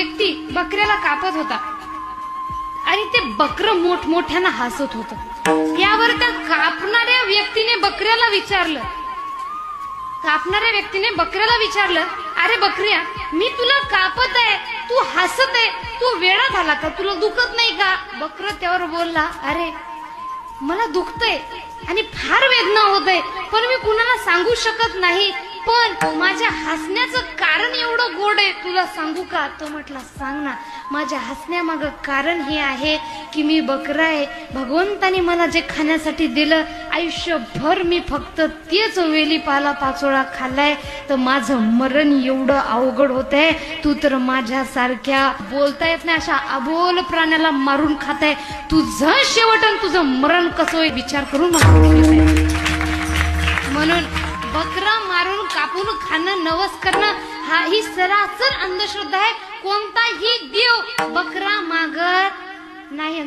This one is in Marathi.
व्यक्ती बकऱ्याला कापत होता आणि ते बकरं मोठमोठ्यानं हसत होतं। यावर त्या कापणाऱ्या व्यक्तीने बकऱ्याला विचारलं, अरे बकऱ्या, मी तुला कापत आहे, तू हसत आहे, तू वेडा झाला का? तुला दुखत नाही का? बकरं त्यावर बोलला, अरे मला दुखतंय आणि फार वेदना होतय, पण मी कुणाला सांगू शकत नाही, पण माझ्या हसण्याचं कारण एवढं गोड आहे, तुला सांगू का? तो म्हटला, सांग ना। माझ्या हसण्यामागं कारण हे आहे की मी बकरा आहे, भगवंताने मला जे खाण्यासाठी दिलं, आयुष्यभर मी फक्त तेच वेली पाला पाचोळा खाल्लाय, तर माझं मरण एवढं अवघड होतंय, तू तर माझ्यासारख्या बोलता येत नाही अशा अबोल प्राण्याला मारून खाताय, तुझं शेवटन तुझं मरण कसं होईल विचार करून मला। म्हणून बकरा मारून कापून खाणं, नवस करणं हा ही सरासर अंधश्रद्धा आहे। कोणताही देव बकरा मागत नाही।